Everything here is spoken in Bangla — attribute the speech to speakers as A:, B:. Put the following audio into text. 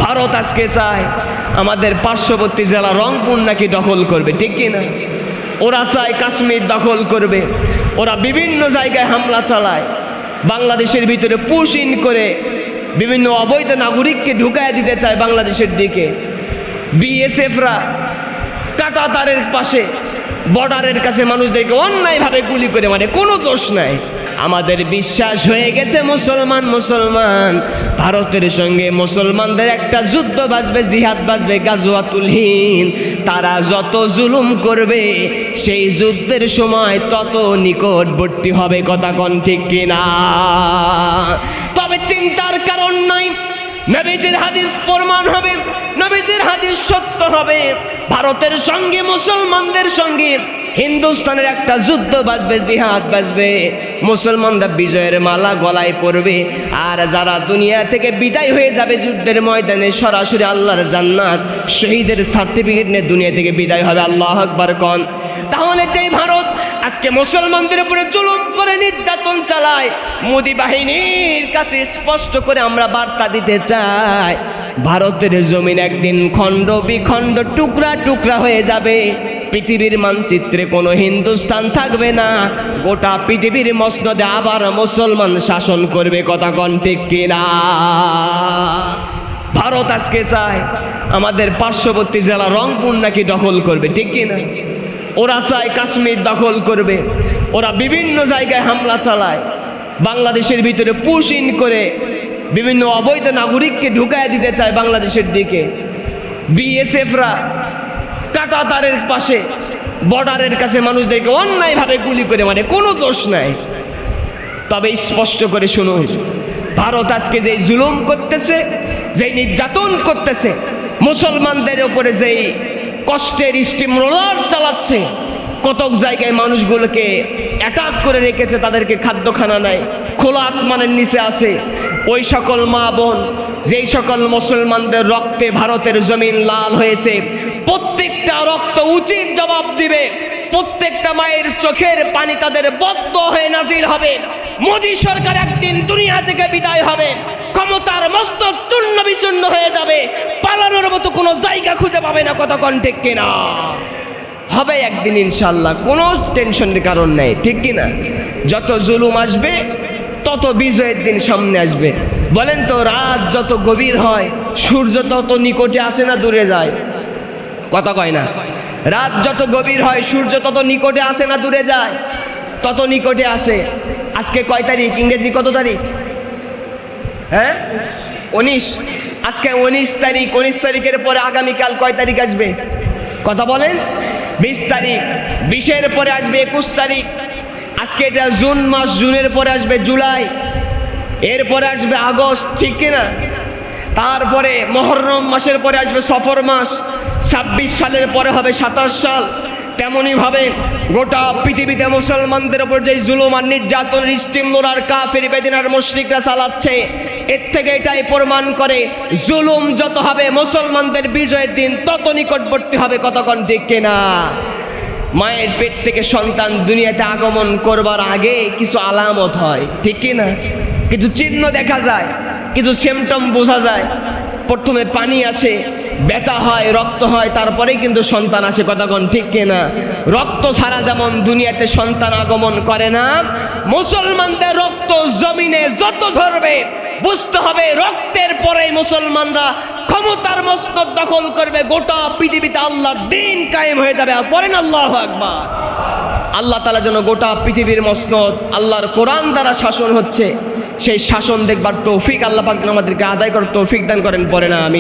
A: ভারত আজকে চায় আমাদের পার্শ্ববর্তী জেলা রংপুর নাকি দখল করবে, ঠিক কি না? ওরা চায় কাশ্মীর দখল করবে, ওরা বিভিন্ন জায়গায় হামলা চালায়, বাংলাদেশের ভিতরে পুশ ইন করে বিভিন্ন অবৈধ নাগরিককে ঢুকায় দিতে চায় বাংলাদেশের দিকে। বিএসএফরা কাঁটাতারের পাশে বর্ডারের কাছে মানুষদেরকে অন্যায়ভাবে গুলি করে মারে, কোনো দোষ নাই। আমাদের বিশ্বাস হয়ে গেছে মুসলমান ভারতের সঙ্গে মুসলমানদের একটা যুদ্ধ বাজবে, জিহাদ বাজবে, গাজওয়াতুল হিন্দ। তারা যত জুলুম করবে সেই যুদ্ধের সময় তত নিকটবর্তী হবে, কথা কোন ঠিক কিনা? তবে চিন্তার কারণ নাই, নবীজির হাদিস প্রমাণ হবে, নবীজির হাদিস সত্য হবে। ভারতের সঙ্গে মুসলমানদের সঙ্গে হিন্দুস্তানের একটা যুদ্ধ বাজবে, জিহাদ বাজবে, মুসলমানরা বিজয়ের মালা গলায় পরবে। আর যারা দুনিয়া থেকে বিদায় হয়ে যাবে যুদ্ধের ময়দানে, সরাসরি আল্লাহর জান্নাত, শহীদের সার্টিফিকেট নিয়ে দুনিয়া থেকে বিদায় হবে। আল্লাহু আকবার কোন। তাহলে যেই ভারত আজকে মুসলমানদের উপরে জুলুম করে নির্যাতন চালায়, মোদি বাহিনীর কাছে স্পষ্ট করে আমরা বার্তা দিতে চাই, ভারতের জমিন একদিন খণ্ড বিখণ্ড টুকরা টুকরা হয়ে যাবে। পৃথিবীর মানচিত্রে কোনো হিন্দুস্তান থাকবে না, গোটা পৃথিবীর মসনদে আবার মুসলমান শাসন করবে, কথা কোন ঠিক কিনা? ভারত আজকে চায় আমাদের পার্শ্ববর্তী জেলা রংপুর নাকি দখল করবে, ঠিক কিনা? ওরা চায় কাশ্মীর দখল করবে, ওরা বিভিন্ন জায়গায় হামলা চালায়, বাংলাদেশের ভিতরে পুশ ইন করে বিভিন্ন অবৈধ নাগরিককে ঢুকায় দিতে চায় বাংলাদেশের দিকে। বিএসএফরা কাঁটাতারের পাশে বর্ডারের কাছে মানুষদেরকে অন্যায়ভাবে গুলি করে মারে, কোনো দোষ নাই। তবে স্পষ্ট করে শুনুন, ভারত আজকে যেই জুলুম করতেছে, যেই নির্যাতন করতেছে, মুসলমানদের উপরে যেই কষ্টের স্টিম রোলার চালাচ্ছে, কতক জায়গায় মানুষগুলোকে অ্যাটাক করে রেখেছে, তাদেরকে খাদ্যখানা নাই, খোলা আসমানের নিচে আছে। ওই সকল মা বোন, যেই সকল মুসলমানদের রক্তে ভারতের জমিন লাল হয়েছে, প্রত্যেকটা রক্ত উচিত জবাব দিবে। প্রত্যেকটা মায়ের চোখের পানি তাদের বদ্ধ হয়ে নাজিল হবে। মোদী সরকার একদিন দুনিয়া থেকে বিদায় হবে, ক্ষমতার মস্তক চূর্ণ বিচূর্ণ হয়ে যাবে, পালানোর মতো কোনো জায়গা খুঁজে পাবে না, কথা কোন ঠিক কিনা? হবে একদিন ইনশাল্লাহ, কোনো টেনশনের কারণ নেই, ঠিক কিনা? যত জুলুম আসবে তত বিজয়ের দিন সামনে আসবে। বলেন তো, রাত যত গভীর হয় সূর্য তত নিকটে আসে না দূরে যায়? কথা কয় না? রাত যত গভীর হয় সূর্য তত নিকটে আসে না দূরে যায়? তত নিকটে আসে। আজকে কয় তারিখ? ইংরেজি কত তারিখ? হ্যাঁ, 19। আজকে 19 তারিখ। 19 তারিখের পরে আগামীকাল কয় তারিখ আসবে? কথা বলেন। 20 তারিখ। 20-এর পরে আসবে 21 তারিখ। আজকে এটা জুন মাস, জুনের পরে আসবে জুলাই, এরপরে আসবে আগস্ট, ঠিক কিনা? তারপরে মহররম মাসের পরে আসবে সফর মাস, 26 সালের পরে হবে 27 সাল। তেমনইভাবে গোটা পৃথিবীতে মুসলমানদের উপর যে জুলুম আর নির্যাতন স্টিম রোলার কাফের বেদিনার মুশরিকরা চালাচ্ছে, এর থেকে এটাই প্রমাণ করে জুলুম যত হবে মুসলমানদের বিজয়ের দিন তত নিকটবর্তী হবে, কতক্ষণ ঠিক কিনা? মায়ের পেট থেকে সন্তান দুনিয়াতে আগমন করবার আগে কিছু আলামত হয়, ঠিক কিনা? কিছু চিহ্ন দেখা যায়, কিছু সিমটম বোঝা যায়। প্রথমে পানি আসে, ব্যথা হয়, রক্ত হয়, তারপরেই কিন্তু সন্তান আসে, কতক্ষণ ঠিক কিনা? রক্ত ছাড়া যেমন দুনিয়াতে সন্তান আগমন করে না, মুসলমানদের রক্ত জমিনে যত ঝরবে বুঝতে হবে রক্তের পরে মুসলমানরা ক্ষমতার মসনদ দখল করবে, গোটা পৃথিবীতে আল্লাহর দ্বীন কায়েম হয়ে যাবে। আর পড়েন আল্লাহু আকবার। আল্লাহ তাআলা যেন গোটা পৃথিবীর মসনদ আল্লাহর কোরআন দ্বারা শাসন হচ্ছে, সেই শাসন দেখবার তৌফিক আল্লাহ পাক যেন আমাদেরকে আদায় করার তৌফিক দান করেন, পড়ে না আমি।